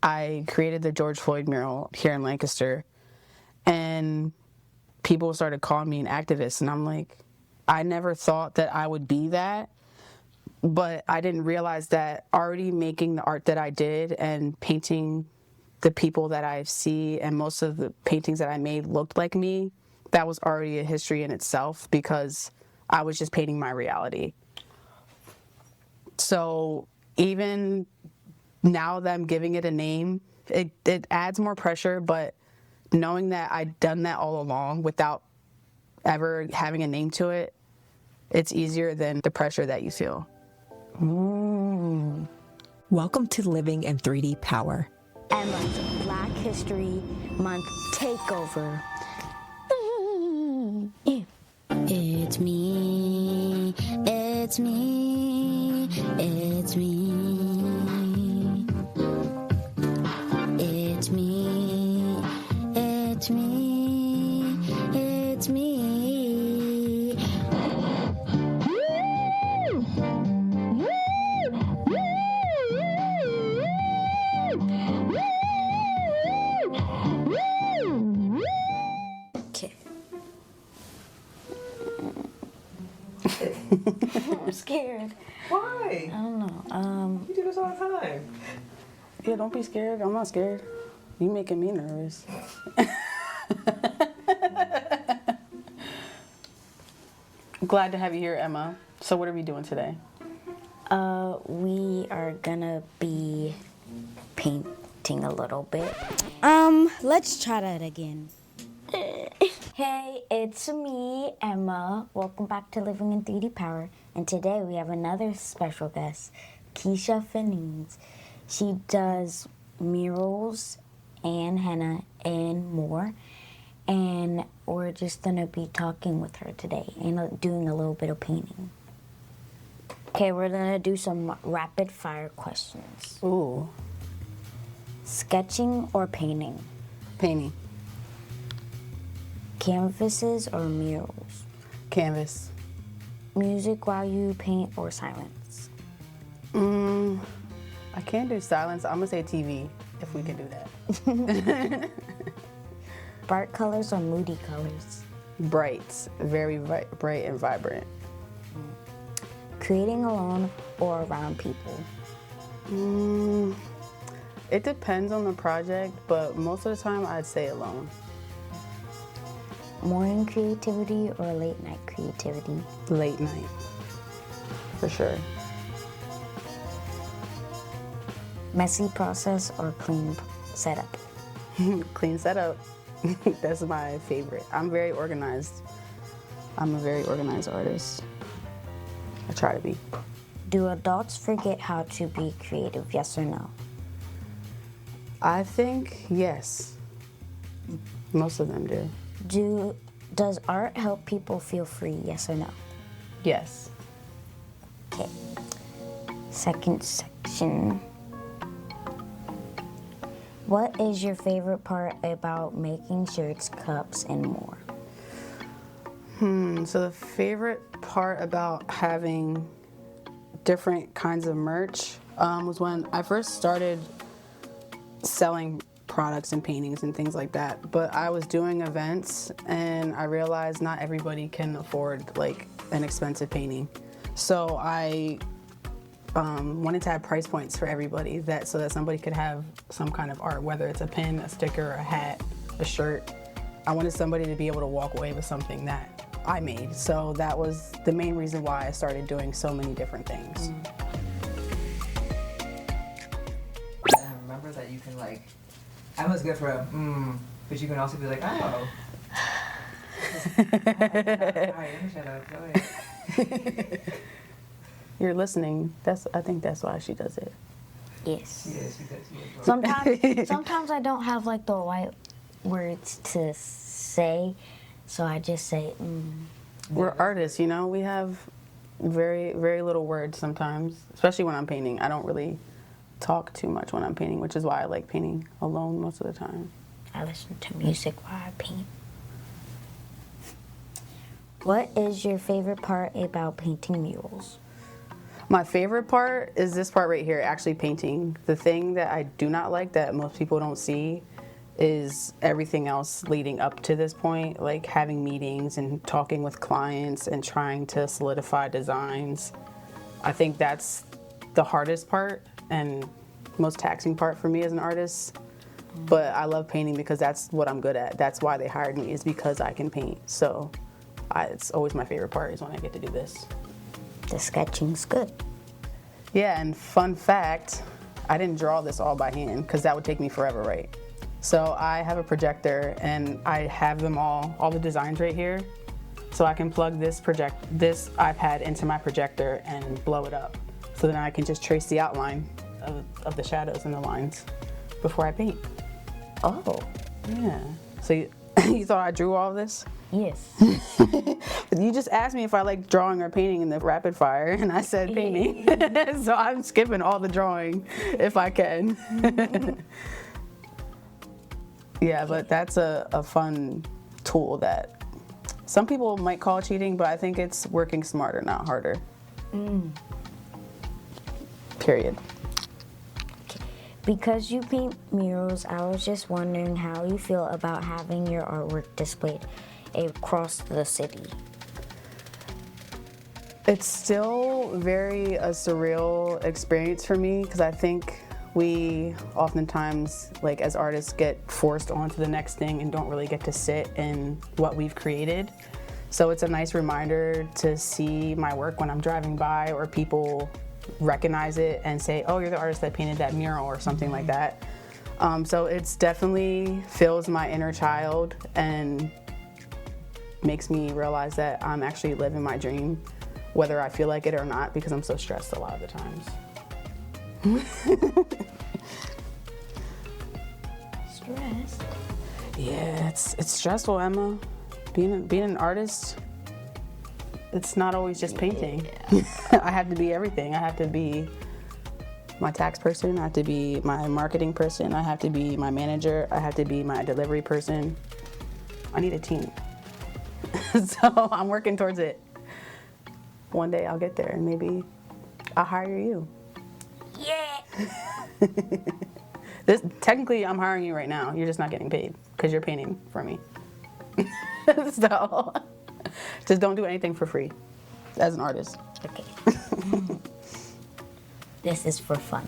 I created the George Floyd mural here in Lancaster, and people started calling me an activist, and I'm like, I never thought that I would be that, but I didn't realize that already making the art that I did and painting the people that I see, and most of the paintings that I made looked like me, that was already a history in itself because I was just painting my reality. So even now that I'm giving it a name, it adds more pressure, but knowing that I'd done that all along without ever having a name to it, it's easier than the pressure that you feel. Welcome to Living in 3D Power. Emma's Black History Month Takeover. It's me, it's me, it's me. It's me, it's me, it's me. Okay. I'm scared. Why? I don't know. You do this all the time. Yeah, don't be scared. I'm not scared. You making me nervous. Glad to have you here, Emma. So what are we doing today? We are gonna be painting a little bit. Let's try that again. Hey, it's me, Emma. Welcome back to Living in 3D Power. And today we have another special guest, Keisha Finnie. She does murals and henna and more. And we're just gonna be talking with her today and doing a little bit of painting. Okay, we're gonna do some rapid fire questions. Ooh, Sketching or painting? painting. Canvases or murals? Canvas. Music while you paint or silence? I can't do silence. I'm gonna say TV if we can do that. Bright colors or moody colors? Bright, very bright and vibrant. Creating alone or around people? It depends on the project, but most of the time I'd say alone. Morning creativity or late night creativity? Late night, for sure. Messy process or clean setup? Clean setup. That's my favorite. I'm very organized. I'm a very organized artist. I try to be. Do adults forget how to be creative, yes or no? I think yes. Most of them do. Does art help people feel free, yes or no? Yes. Okay. Second section. What is your favorite part about making shirts, cups, and more? So the favorite part about having different kinds of merch was when I first started selling products and paintings and things like that. But I was doing events and I realized not everybody can afford like an expensive painting. So I wanted to have price points for everybody so that somebody could have some kind of art, whether it's a pin, a sticker, a hat, a shirt. I wanted somebody to be able to walk away with something that I made. So that was the main reason why I started doing so many different things. I remember that you can like, Emma's good for a but you can also be like, oh. Alright, shut up, go ahead. You're listening. I think that's why she does it. Yes. Yes, because Sometimes I don't have like the right words to say, so I just say. We're artists, you know. We have very, very little words sometimes, especially when I'm painting. I don't really talk too much when I'm painting, which is why I like painting alone most of the time. I listen to music while I paint. What is your favorite part about painting murals? My favorite part is this part right here, actually painting. The thing that I do not like that most people don't see is everything else leading up to this point, like having meetings and talking with clients and trying to solidify designs. I think that's the hardest part and most taxing part for me as an artist. But I love painting because that's what I'm good at. That's why they hired me, is because I can paint. So it's always my favorite part is when I get to do this. The sketching's good. Yeah, and fun fact, I didn't draw this all by hand because that would take me forever, right? So I have a projector and I have them all the designs right here. So I can plug this iPad into my projector and blow it up. So then I can just trace the outline of the shadows and the lines before I paint. Oh. Yeah. So you thought I drew all this? Yes. You just asked me if I like drawing or painting in the rapid fire, and I said painting. So I'm skipping all the drawing if I can. Yeah, but that's a fun tool that some people might call cheating, but I think it's working smarter, not harder. Period. Because you paint murals, I was just wondering how you feel about having your artwork displayed across the city. It's still very a surreal experience for me because I think we oftentimes, like as artists, get forced onto the next thing and don't really get to sit in what we've created. So it's a nice reminder to see my work when I'm driving by or people recognize it and say, oh, you're the artist that painted that mural or something like that. So it's definitely fills my inner child and makes me realize that I'm actually living my dream, whether I feel like it or not, because I'm so stressed a lot of the times. Stressed? Yeah, it's stressful, Emma. Being an artist, it's not always just painting. I have to be everything. I have to be my tax person, I have to be my marketing person, I have to be my manager, I have to be my delivery person. I need a team. So I'm working towards it. One day I'll get there and maybe I'll hire you. Yeah. Technically, I'm hiring you right now. You're just not getting paid because you're painting for me. So just don't do anything for free as an artist. Okay. This is for fun.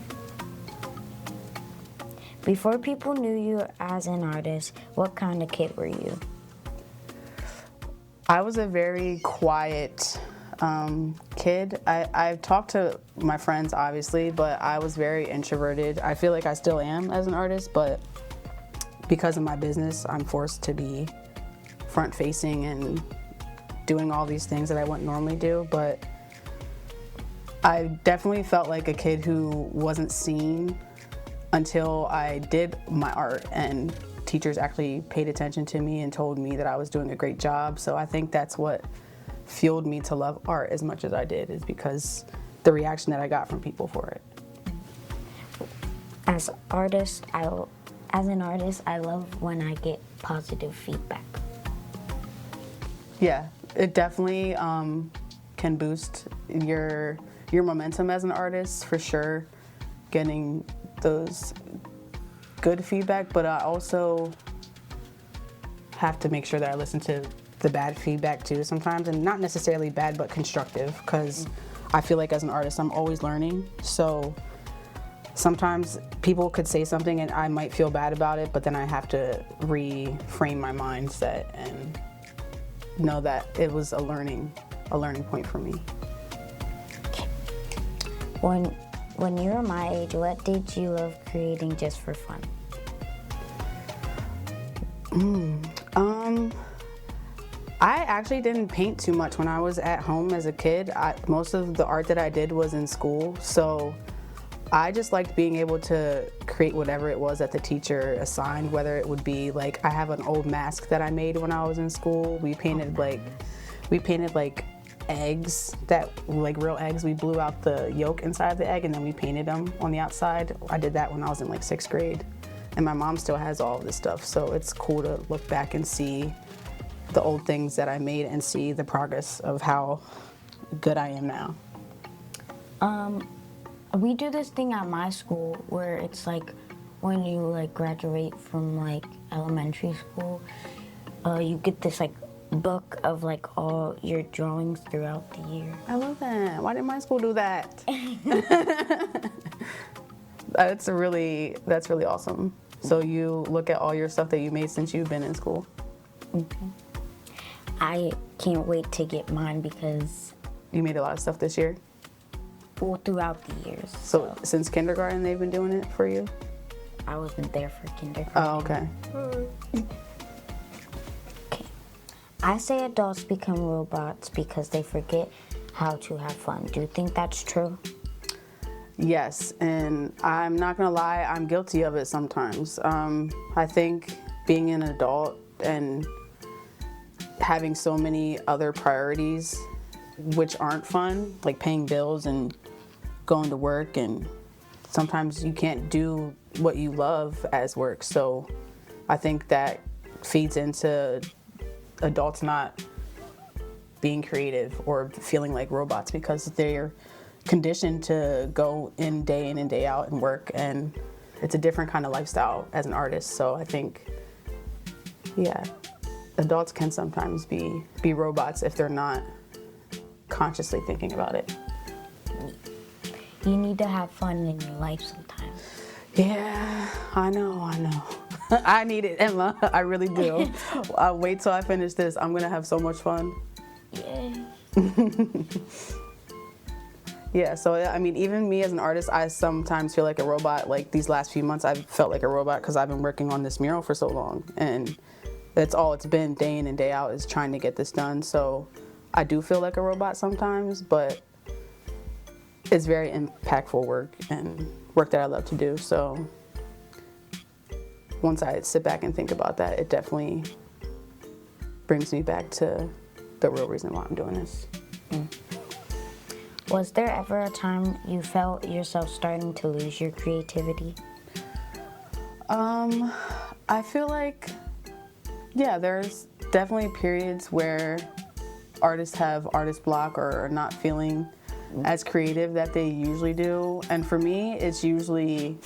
Before people knew you as an artist, what kind of kid were you? I was a very quiet kid. I've talked to my friends, obviously, but I was very introverted. I feel like I still am as an artist, but because of my business, I'm forced to be front-facing and doing all these things that I wouldn't normally do. But I definitely felt like a kid who wasn't seen until I did my art, and teachers actually paid attention to me and told me that I was doing a great job. So I think that's what fueled me to love art as much as I did, is because the reaction that I got from people for it. As an artist, I love when I get positive feedback. Yeah, it definitely can boost your momentum as an artist, for sure, getting those good feedback, but I also have to make sure that I listen to the bad feedback too sometimes, and not necessarily bad but constructive, because I feel like as an artist I'm always learning. So sometimes people could say something and I might feel bad about it, but then I have to reframe my mindset and know that it was a learning point for me. When you were my age, what did you love creating just for fun? I actually didn't paint too much when I was at home as a kid. Most of the art that I did was in school, so I just liked being able to create whatever it was that the teacher assigned, whether it would be like, I have an old mask that I made when I was in school. We painted like eggs, that like real eggs. We blew out the yolk inside the egg and then we painted them on the outside. I did that when I was in like 6th grade, and my mom still has all of this stuff, so it's cool to look back and see the old things that I made and see the progress of how good I am now. We do this thing at my school where it's like when you like graduate from like elementary school, you get this like book of like all your drawings throughout the year. I love that. Why didn't my school do that? That's really awesome. So you look at all your stuff that you made since you've been in school. I can't wait to get mine because You made a lot of stuff this year. well, throughout the years. So since kindergarten, they've been doing it for you? I wasn't there for kindergarten. Oh, okay. Okay. I say adults become robots because they forget how to have fun. Do you think that's true? Yes, and I'm not gonna lie, I'm guilty of it sometimes. I think being an adult and having so many other priorities which aren't fun, like paying bills and going to work, and sometimes you can't do what you love as work. So I think that feeds into adults not being creative or feeling like robots because they're conditioned to go in and day out and work, and it's a different kind of lifestyle as an artist. So I think, yeah, adults can sometimes be robots if they're not consciously thinking about it. You need to have fun in your life sometimes. Yeah, I know. I need it, Emma. I really do. I'll wait till I finish this. I'm gonna have so much fun. Yay. Yeah, so I mean, even me as an artist, I sometimes feel like a robot. Like these last few months, I've felt like a robot because I've been working on this mural for so long, and that's all it's been day in and day out is trying to get this done. So I do feel like a robot sometimes, but it's very impactful work and work that I love to do. So once I sit back and think about that, it definitely brings me back to the real reason why I'm doing this. Was there ever a time you felt yourself starting to lose your creativity? I feel like, yeah, there's definitely periods where artists have artist block or are not feeling as creative that they usually do. And for me, it's usually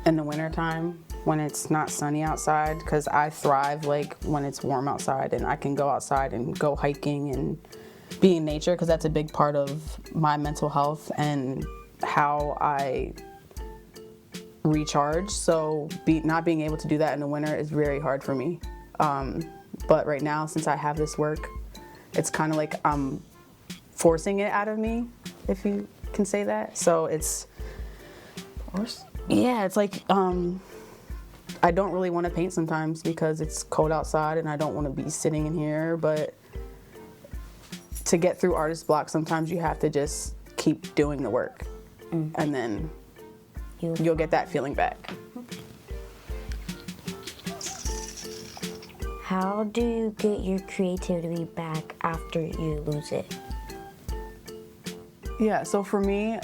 in the wintertime when it's not sunny outside, because I thrive like when it's warm outside and I can go outside and go hiking and be in nature, because that's a big part of my mental health and how I recharge. So not being able to do that in the winter is very hard for me. But right now, since I have this work, it's kind of like I'm forcing it out of me, if you can say that. So it's, yeah, it's like I don't really want to paint sometimes because it's cold outside and I don't want to be sitting in here. But to get through artist block, sometimes you have to just keep doing the work, and then you'll get that feeling back. How do you get your creativity back after you lose it? Yeah, so for me,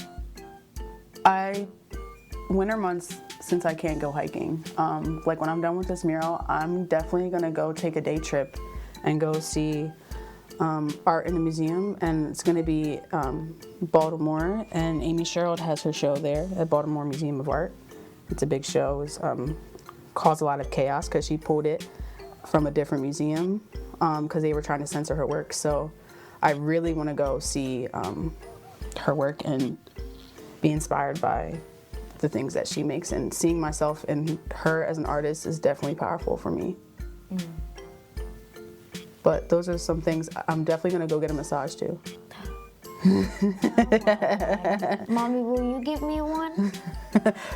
winter months, since I can't go hiking, like when I'm done with this mural, I'm definitely gonna go take a day trip and go see art in the museum, and it's gonna be Baltimore, and Amy Sherwood has her show there at Baltimore Museum of Art. It's a big show. It's caused a lot of chaos because she pulled it from a different museum because they were trying to censor her work. So I really want to go see her work and be inspired by the things that she makes, and seeing myself in her as an artist is definitely powerful for me. But those are some things. I'm definitely gonna go get a massage too. Mommy, will you give me one?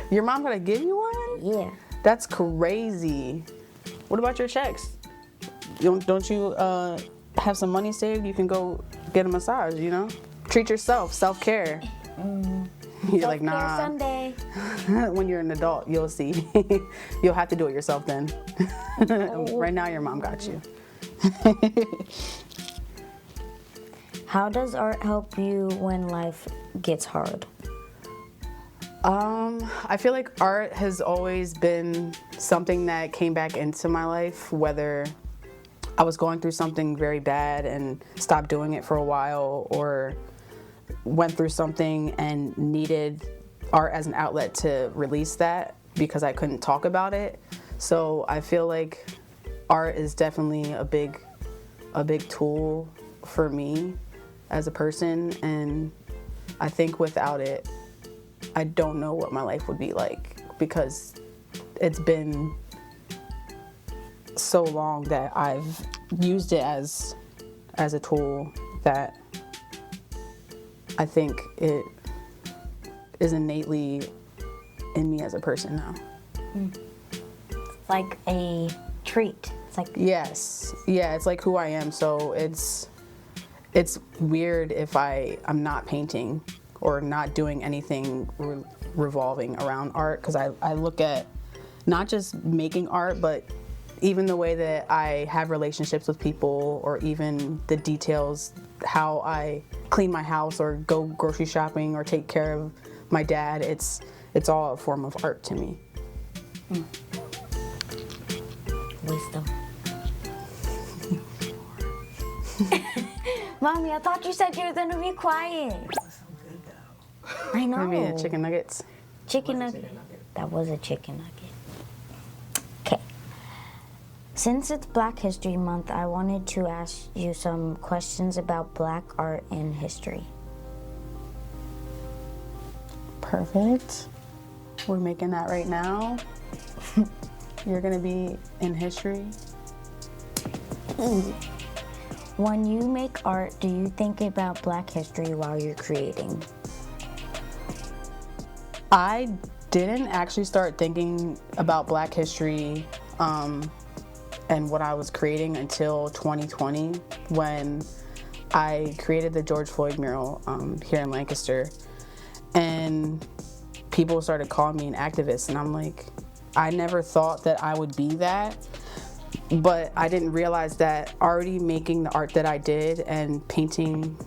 Your mom gonna give you one? Yeah. That's crazy. What about your checks? Don't you have some money saved? You can go get a massage, you know? Treat yourself, self-care. You're like, nah. Sunday. When you're an adult, you'll see. You'll have to do it yourself then. Right now, your mom got you. How does art help you when life gets hard? I feel like art has always been something that came back into my life, whether I was going through something very bad and stopped doing it for a while, or went through something and needed art as an outlet to release that because I couldn't talk about it. So I feel like art is definitely a big tool for me as a person, and I think without it, I don't know what my life would be like, because it's been so long that I've used it as a tool that I think it is innately in me as a person now. It's like a treat. It's like Yes. Yeah, it's like who I am. So it's weird if I'm not painting or not doing anything revolving around art, because I look at not just making art, but even the way that I have relationships with people, or even the details, how I clean my house or go grocery shopping or take care of my dad, it's all a form of art to me. wisdom. Mommy, I thought you said you were gonna be quiet. I know. Maybe the chicken nuggets. Chicken nugget. That was a chicken nugget. Okay. Since it's Black History Month, I wanted to ask you some questions about Black art and history. Perfect. We're making that right now. You're gonna be in history. When you make art, do you think about Black history while you're creating? I didn't actually start thinking about Black history and what I was creating until 2020, when I created the George Floyd mural here in Lancaster. And people started calling me an activist, and I'm like, I never thought that I would be that, but I didn't realize that already making the art that I did and painting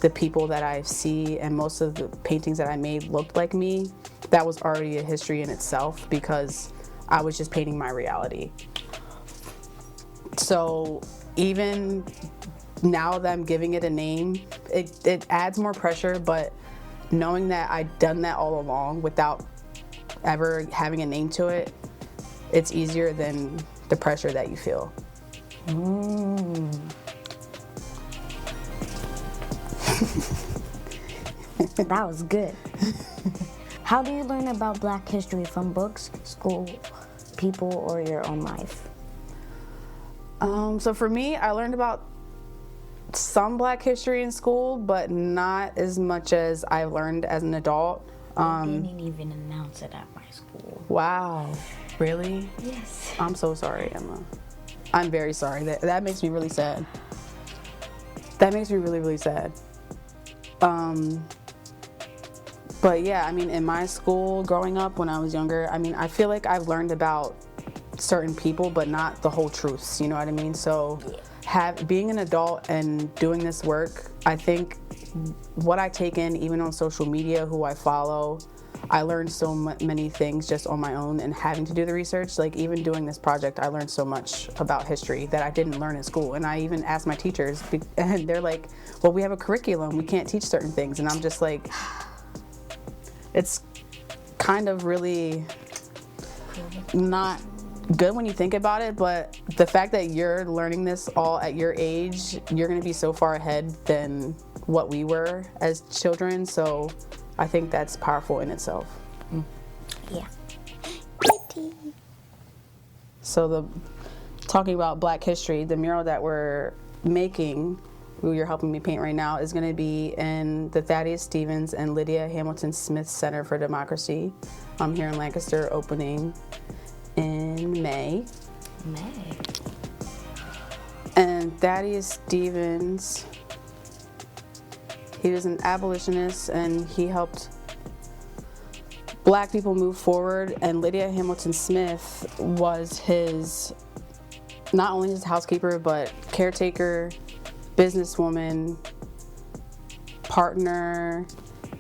the people that I see, and most of the paintings that I made looked like me, that was already a history in itself, because I was just painting my reality. So even now that I'm giving it a name, it adds more pressure, but knowing that I'd done that all along without ever having a name to it, it's easier than the pressure that you feel. That was good. How do you learn about Black history? From books, school, people, or your own life? So for me, I learned about some Black history in school, but not as much as I learned as an adult. They didn't even announce it at my school. Wow, really? Yes. I'm so sorry, Emma. I'm very sorry. That makes me really sad. That makes me really, really sad. But yeah, I mean, in my school growing up when I was younger, I mean, I feel like I've learned about certain people, but not the whole truths, you know what I mean? So being an adult and doing this work, I think what I take in, even on social media, who I follow, I learned so many things just on my own, and having to do the research. Like, even doing this project, I learned so much about history that I didn't learn in school. And I even asked my teachers, and they're like, well, we have a curriculum, we can't teach certain things. And I'm just like, it's kind of really not good when you think about it, but the fact that you're learning this all at your age, you're going to be so far ahead than what we were as children. So I think that's powerful in itself. Yeah. So talking about Black history, the mural that we're making, who you're helping me paint right now, is going to be in the Thaddeus Stevens and Lydia Hamilton Smith Center for Democracy here in Lancaster, opening in May. And Thaddeus Stevens, he was an abolitionist, and he helped Black people move forward. And Lydia Hamilton Smith was not only his housekeeper, but caretaker, businesswoman, partner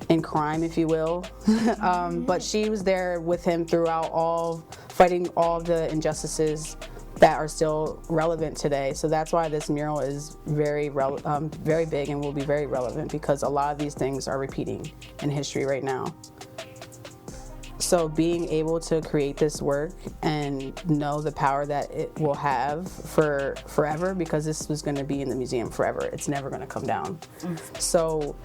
in crime, if you will. But she was there with him throughout fighting all the injustices that are still relevant today. So that's why this mural is very big and will be very relevant, because a lot of these things are repeating in history right now. So being able to create this work and know the power that it will have for forever, because this was going to be in the museum forever. It's never going to come down. So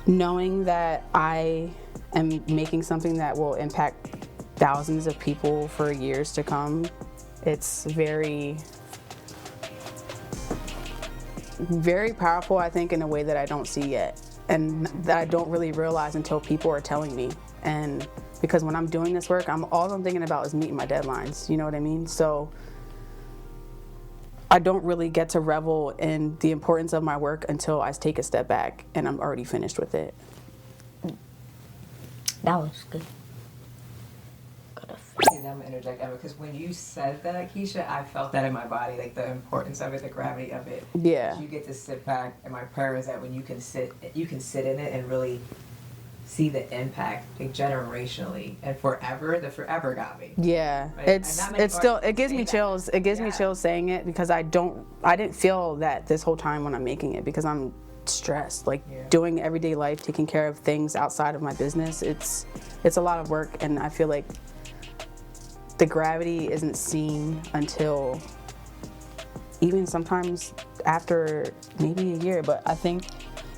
knowing that I am making something that will impact thousands of people for years to come, it's very, very powerful, I think, in a way that I don't see yet, and that I don't really realize until people are telling me. And because when I'm doing this work, all I'm thinking about is meeting my deadlines, you know what I mean? So I don't really get to revel in the importance of my work until I take a step back and I'm already finished with it. That was good. I'm gonna interject, Emma, because when you said that, Keisha, I felt that in my body, like the importance of it, the gravity of it. Yeah. You get to sit back, and my prayer is that when you can sit in it and really see the impact, like generationally and forever. The forever got me. Yeah, Right? it gives me chills. It gives me chills saying it, because I didn't feel that this whole time when I'm making it, because I'm stressed, like doing everyday life, taking care of things outside of my business. It's a lot of work, and I feel like the gravity isn't seen until even sometimes after maybe a year. But I think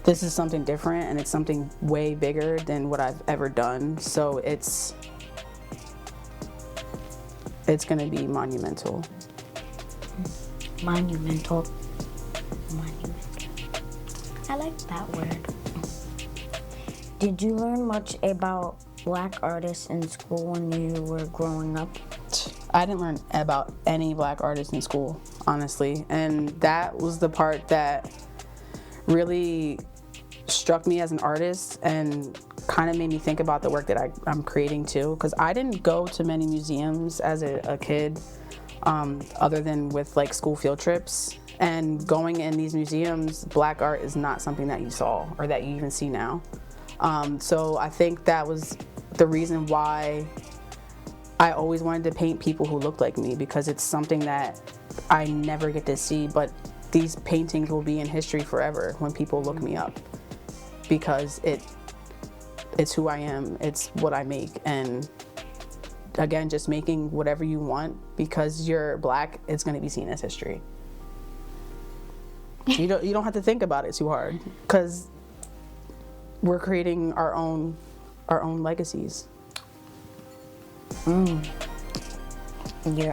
this is something different, and it's something way bigger than what I've ever done. So it's gonna be monumental. Monumental. I like that word. Did you learn much about Black artists in school when you were growing up? I didn't learn about any Black artists in school, honestly. And that was the part that really struck me as an artist and kind of made me think about the work that I'm creating too. Because I didn't go to many museums as a kid, other than with like school field trips. And going in these museums, Black art is not something that you saw or that you even see now. So I think that was the reason why I always wanted to paint people who looked like me, because it's something that I never get to see, but these paintings will be in history forever when people look me up, because it's who I am, it's what I make. And again, just making whatever you want, because you're Black, it's going to be seen as history. You don't have to think about it too hard, because we're creating our own legacies. Your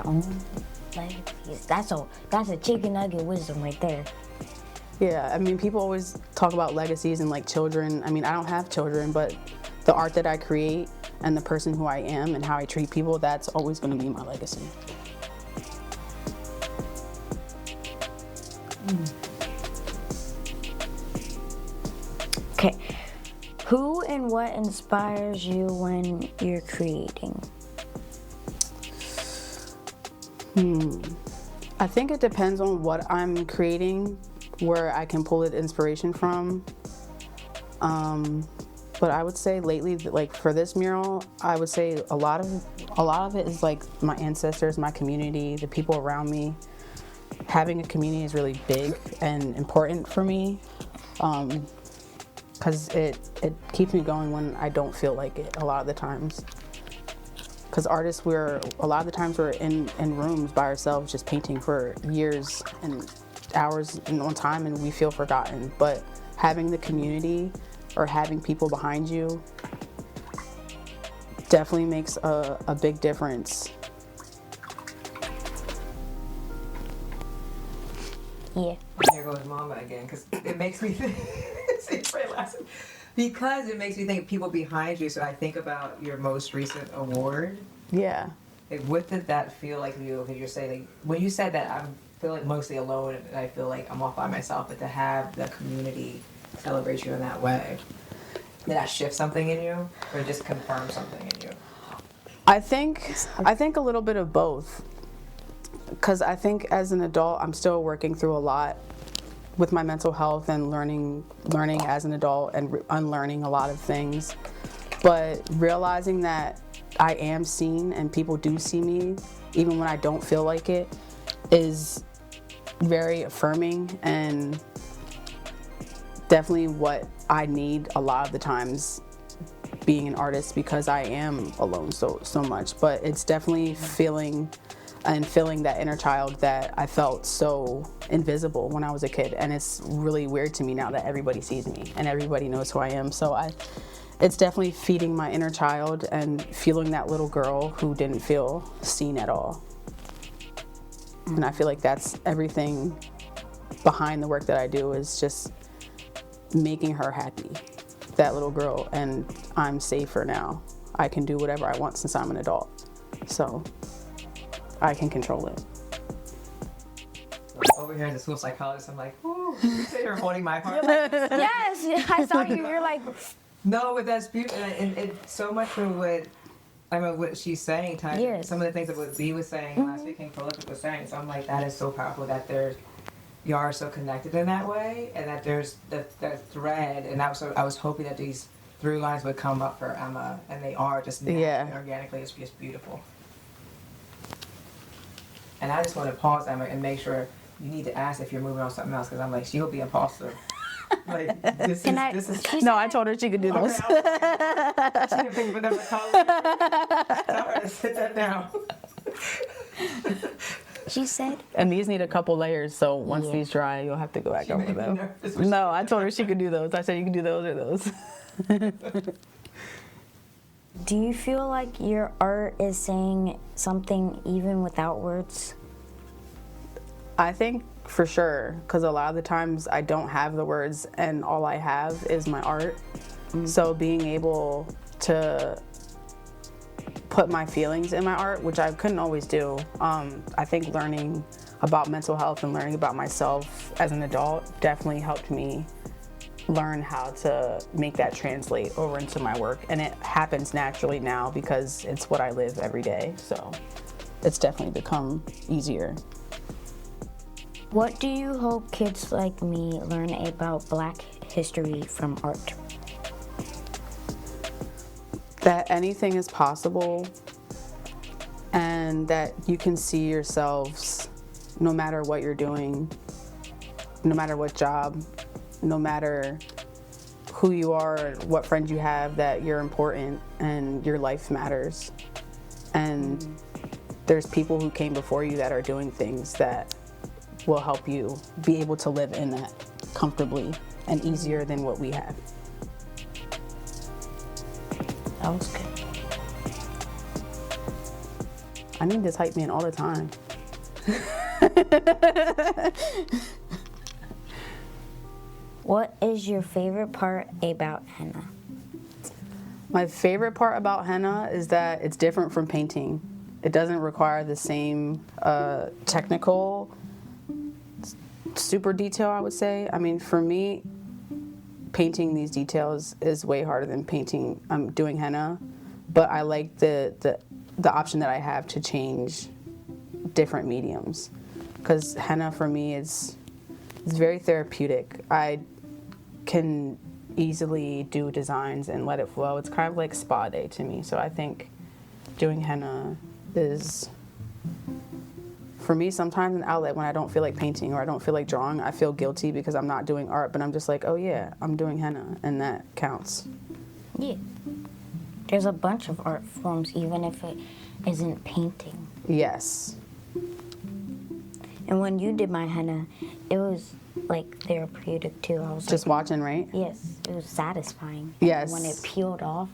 own legacies. That's a chicken nugget wisdom right there. Yeah, I mean, people always talk about legacies and like children. I mean, I don't have children, but the art that I create and the person who I am and how I treat people, that's always going to be my legacy. Okay. Who and what inspires you when you're creating? I think it depends on what I'm creating, where I can pull it inspiration from. But I would say lately, like for this mural, I would say a lot of it is like my ancestors, my community, the people around me. Having a community is really big and important for me, because it keeps me going when I don't feel like it a lot of the times. Because artists, a lot of the times we're in rooms by ourselves just painting for years and hours on time, and we feel forgotten. But having the community or having people behind you definitely makes a big difference. Yeah. Here goes Mama again, because it makes me think. Because it makes me think of people behind you. So I think about your most recent award. Yeah. Like, what did that feel like to you? Because you're saying, like, when you said that, I feel like mostly alone, and I feel like I'm off by myself. But to have the community celebrate you in that way, did that shift something in you, or just confirm something in you? I think a little bit of both. Because I think as an adult, I'm still working through a lot with my mental health and learning as an adult and unlearning a lot of things. But realizing that I am seen and people do see me, even when I don't feel like it, is very affirming and definitely what I need a lot of the times being an artist, because I am alone so much. But it's definitely feeling that inner child that I felt so invisible when I was a kid, and it's really weird to me now that everybody sees me and everybody knows who I am. So it's definitely feeding my inner child and feeling that little girl who didn't feel seen at all. And I feel like that's everything behind the work that I do, is just making her happy, that little girl, and I'm safer now. I can do whatever I want since I'm an adult, so I can control it. Over here as a school psychologist, I'm like, ooh, you're holding my heart. Yes, I saw you. You're like, No, but that's beautiful, and it so much of what she's saying, Yes. some of the things that what B was saying last week and Prolific was saying, so I'm like, that is so powerful that you are so connected in that way, and that there's the thread, and I was hoping that these through lines would come up for Emma, and they are just naturally, organically. It's just beautiful. And I just want to pause, Emma, and make sure you need to ask if you're moving on something else, because I'm like, she'll be impulsive. Like, this is. No, I told her she could do those. She didn't think of another color. Tell her to sit that down. she said. And these need a couple layers, so once these dry, you'll have to go back over them. No, I told her she could do those. I said you can do those or those. Do you feel like your art is saying something even without words? I think for sure, because a lot of the times I don't have the words and all I have is my art. So being able to put my feelings in my art, which I couldn't always do, I think learning about mental health and learning about myself as an adult definitely helped me learn how to make that translate over into my work. And it happens naturally now because it's what I live every day. So it's definitely become easier. What do you hope kids like me learn about Black history from art? That anything is possible, and that you can see yourselves no matter what you're doing, no matter what job, no matter who you are, what friends you have, that you're important and your life matters. And there's people who came before you that are doing things that will help you be able to live in that comfortably and easier than what we have. That was good. I need this hype man all the time. What is your favorite part about henna? My favorite part about henna is that it's different from painting. It doesn't require the same technical super detail, I would say. I mean, for me, painting these details is way harder than painting. I'm doing henna, but I like the option that I have to change different mediums, because henna for me is very therapeutic. I can easily do designs and let it flow. It's kind of like spa day to me. So I think doing henna is, for me, sometimes an outlet when I don't feel like painting or I don't feel like drawing. I feel guilty because I'm not doing art, but I'm just like, oh yeah, I'm doing henna, and that counts. Yeah. There's a bunch of art forms, even if it isn't painting. Yes. And when you did my henna, it was like therapeutic too. I was Just like, watching, right? yes, it was satisfying. Yes. And when it peeled off,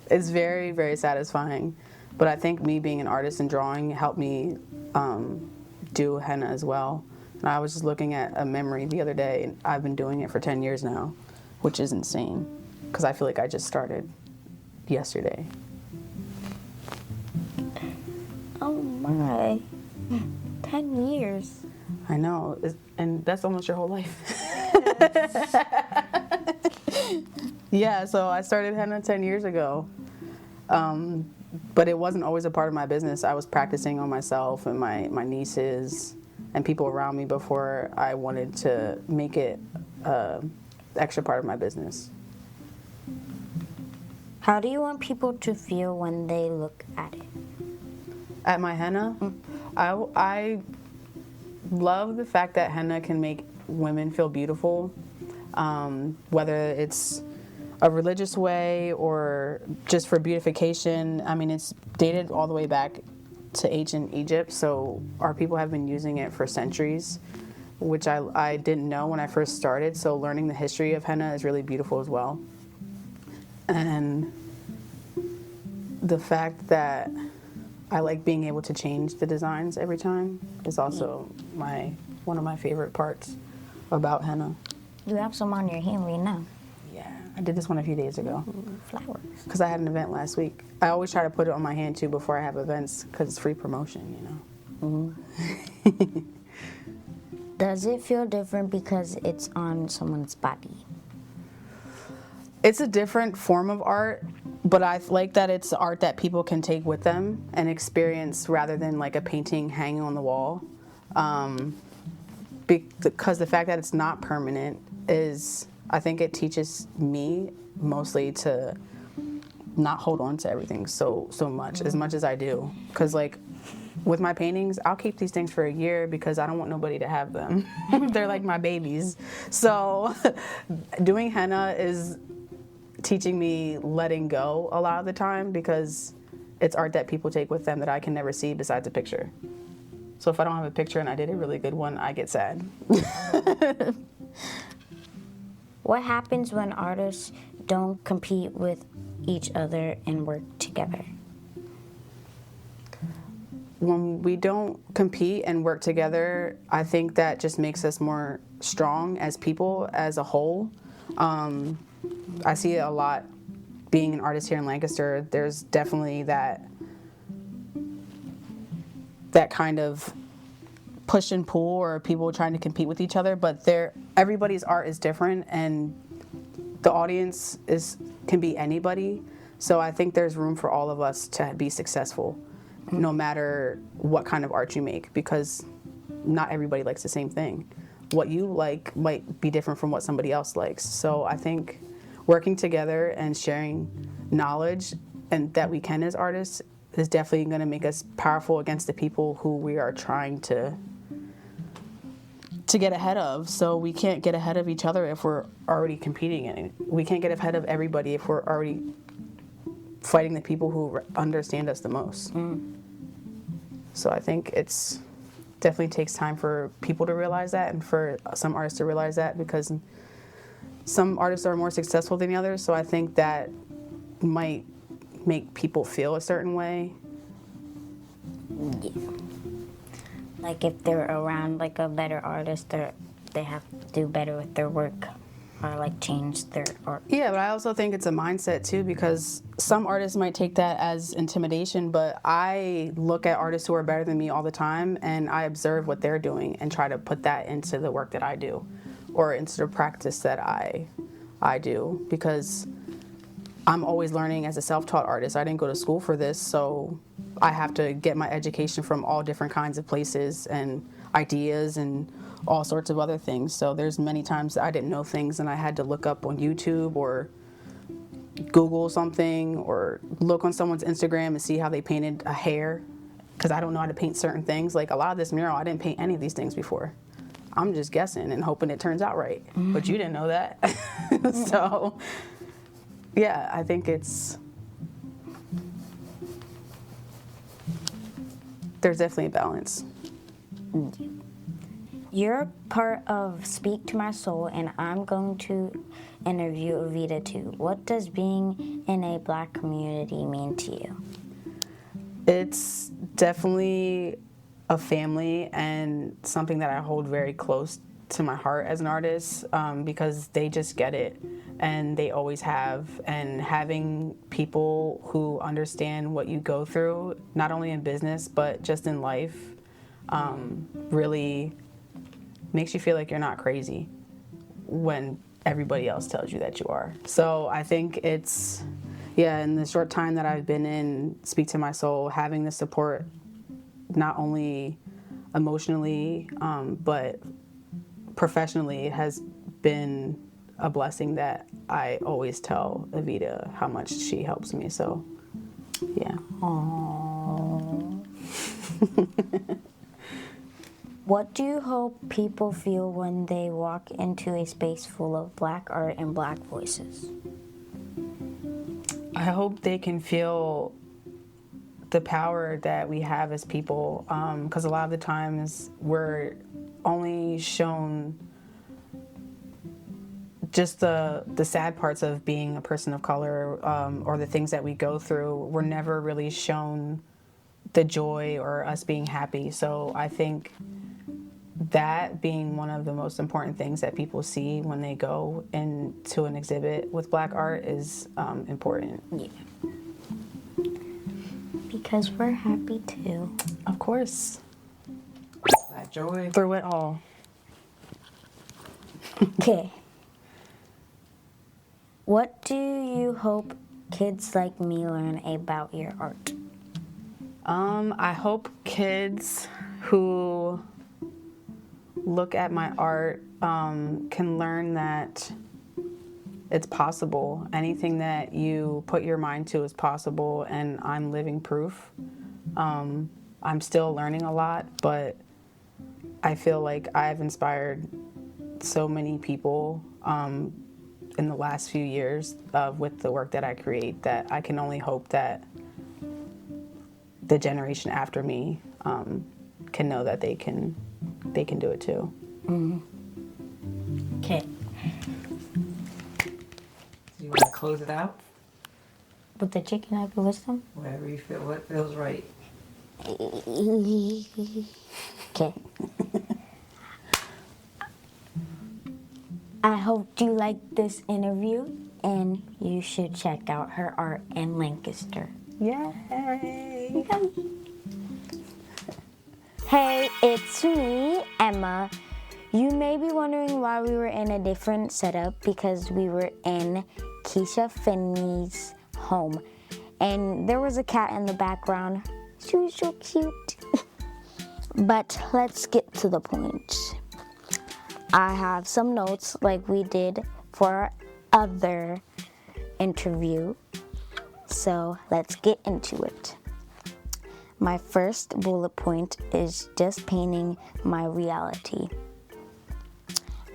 It's very, very satisfying. But I think me being an artist and drawing helped me do henna as well. And I was just looking at a memory the other day, and I've been doing it for 10 years now, which is insane, because I feel like I just started yesterday. oh my, 10 years. I know, and that's almost your whole life. Yeah, so I started henna 10 years ago. But it wasn't always a part of my business. I was practicing on myself and my nieces and people around me before I wanted to make it an extra part of my business. How do you want people to feel when they look at it? At my henna, I love the fact that henna can make women feel beautiful, whether it's a religious way or just for beautification. I mean, it's dated all the way back to ancient Egypt, so our people have been using it for centuries, which I didn't know when I first started, so learning the history of henna is really beautiful as well. And the fact that I like being able to change the designs every time is also one of my favorite parts about henna. You have some on your hand right now. Yeah, I did this one a few days ago. Flowers. Because I had an event last week. I always try to put it on my hand too before I have events because it's free promotion, you know. Mm-hmm. Does it feel different because it's on someone's body? It's a different form of art, but I like that it's art that people can take with them and experience rather than like a painting hanging on the wall. Because the fact that it's not permanent is, I think it teaches me mostly to not hold on to everything so much as I do. Because like with my paintings, I'll keep these things for a year because I don't want nobody to have them. They're like my babies. So doing henna is teaching me letting go a lot of the time because it's art that people take with them that I can never see besides a picture. So if I don't have a picture and I did a really good one, I get sad. What happens when artists don't compete with each other and work together? When we don't compete and work together, I think that just makes us more strong as people, as a whole. I see it a lot being an artist here in Lancaster. There's definitely that kind of push and pull or people trying to compete with each other, but everybody's art is different and the audience can be anybody. So I think there's room for all of us to be successful, no matter what kind of art you make, because not everybody likes the same thing. What you like might be different from what somebody else likes. So I think working together and sharing knowledge and that we can as artists is definitely going to make us powerful against the people who we are trying to get ahead of. So we can't get ahead of each other if we're already competing in it. We can't get ahead of everybody if we're already fighting the people who understand us the most. So I think it's definitely takes time for people to realize that and for some artists to realize that, because some artists are more successful than the others. So I think that might make people feel a certain way. Yeah. Like if they're around like a better artist, they have to do better with their work or like change their art. Yeah, but I also think it's a mindset too, because some artists might take that as intimidation, but I look at artists who are better than me all the time and I observe what they're doing and try to put that into the work that I do or into the practice that I do, because I'm always learning as a self-taught artist. I didn't go to school for this, so I have to get my education from all different kinds of places and ideas and all sorts of other things. So there's many times that I didn't know things and I had to look up on YouTube or Google something or look on someone's Instagram and see how they painted a hair, because I don't know how to paint certain things. Like a lot of this mural, I didn't paint any of these things before. I'm just guessing and hoping it turns out right. But you didn't know that. So yeah, I think there's definitely a balance. You're part of Speak to My Soul, and I'm going to interview Evita too. What does being in a Black community mean to you? It's definitely a family and something that I hold very close to my heart as an artist, because they just get it and they always have. And having people who understand what you go through, not only in business but just in life, really makes you feel like you're not crazy when everybody else tells you that you are. So I think it's, in the short time that I've been in Speak to My Soul, having the support not only emotionally but professionally has been a blessing that I always tell Evita how much she helps me. So yeah. Aww. What do you hope people feel when they walk into a space full of Black art and Black voices? I hope they can feel the power that we have as people, because a lot of the times we're only shown just the sad parts of being a person of color, or the things that we go through. We're never really shown the joy or us being happy. So I think that being one of the most important things that people see when they go into an exhibit with Black art is important. Yeah. Because we're happy too. Of course. That joy. Through it all. Okay. What do you hope kids like me learn about your art? I hope kids who look at my art can learn that it's possible. Anything that you put your mind to is possible, and I'm living proof. I'm still learning a lot, but I feel like I've inspired so many people in the last few years with the work that I create, that I can only hope that the generation after me can know that they can do it too. Okay. You want to close it out? With the chicken nugget wisdom? Whatever you feel, what feels right. Okay. I hope you liked this interview, and you should check out her art in Lancaster. Yay! Hey, it's me, Emma. You may be wondering why we were in a different setup, because we were in Keisha Finnie's home. And there was a cat in the background. She was so cute. But let's get to the point. I have some notes like we did for our other interview. So let's get into it. My first bullet point is just painting my reality.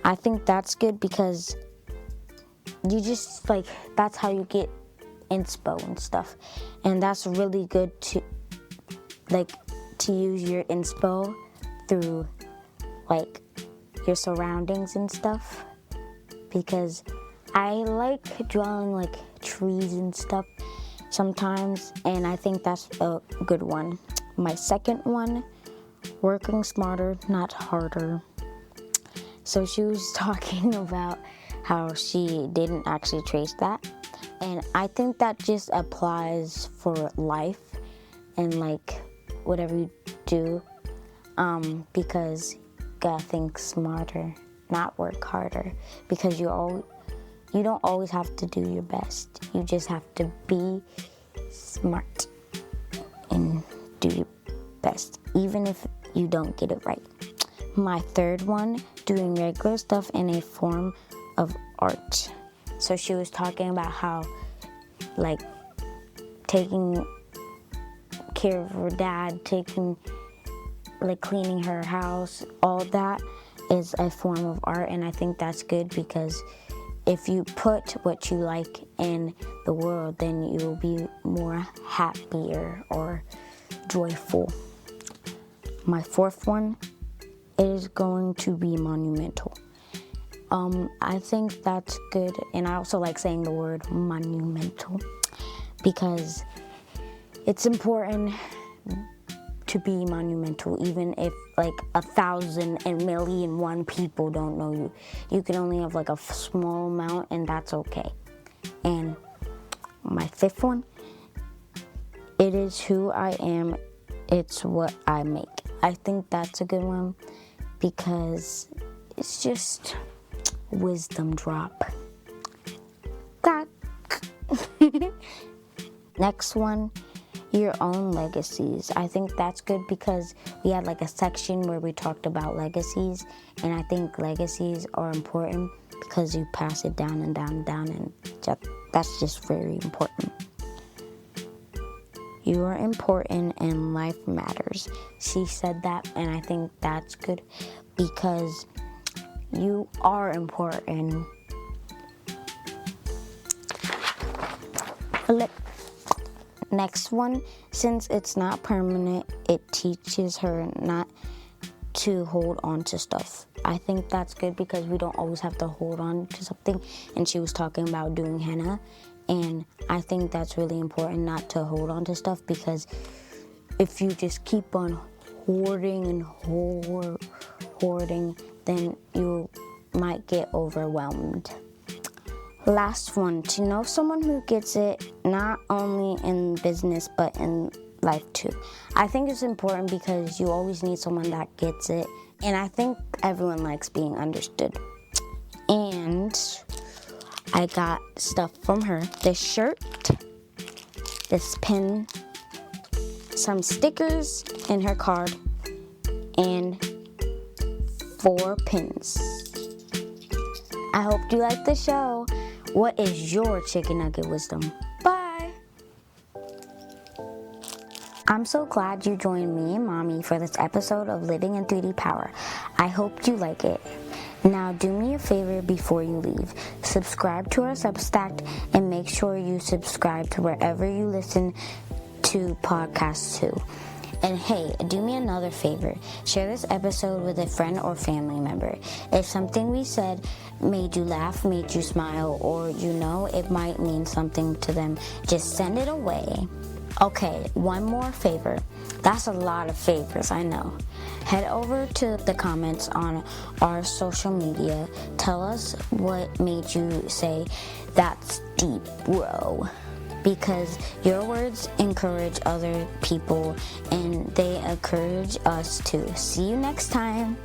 I think that's good because you just that's how you get inspo and stuff. And that's really good to use your inspo through your surroundings and stuff, because I like drawing trees and stuff sometimes, and I think that's a good one. My second one, working smarter, not harder. So she was talking about how she didn't actually trace that, and I think that just applies for life and whatever you do, because you gotta think smarter, not work harder, because you don't always have to do your best. You just have to be smart and do your best, even if you don't get it right. My third one, doing regular stuff in a form of art. So she was talking about how taking care of her dad, cleaning her house, all that is a form of art, and I think that's good, because if you put what you like in the world, then you will be more happier or joyful. My fourth one is going to be monumental. I think that's good, and I also like saying the word monumental, because it's important to be monumental, even if 1,000 and million one people don't know you. You can only have a small amount, and that's okay. And my fifth one, it is who I am, it's what I make. I think that's a good one, because it's just wisdom drop. Next one, your own legacies. I think that's good, because we had a section where we talked about legacies, and I think legacies are important because you pass it down and down and down, and that's just very important. you are important and life matters. She said that, and I think that's good because you are important. Next one, since it's not permanent, it teaches her not to hold on to stuff. I think that's good because we don't always have to hold on to something. And she was talking about doing henna, and I think that's really important not to hold on to stuff, because if you just keep on hoarding and hoarding, then you might get overwhelmed. Last one, to know someone who gets it, not only in business but in life too. I think it's important because you always need someone that gets it, and I think everyone likes being understood. And I got stuff from her: this shirt, this pin, some stickers in her card, and 4 pins. I hope you like the show. What is your chicken nugget wisdom? Bye! I'm so glad you joined me and Mommy for this episode of Living in 3D Power. I hope you like it. Now do me a favor before you leave. Subscribe to our Substack and make sure you subscribe to wherever you listen to podcasts too. And hey, do me another favor. Share this episode with a friend or family member. If something we said made you laugh, made you smile, or it might mean something to them, just send it away. Okay, one more favor. That's a lot of favors, I know. Head over to the comments on our social media. Tell us what made you say, "That's deep, bro." Because your words encourage other people and they encourage us too. See you next time.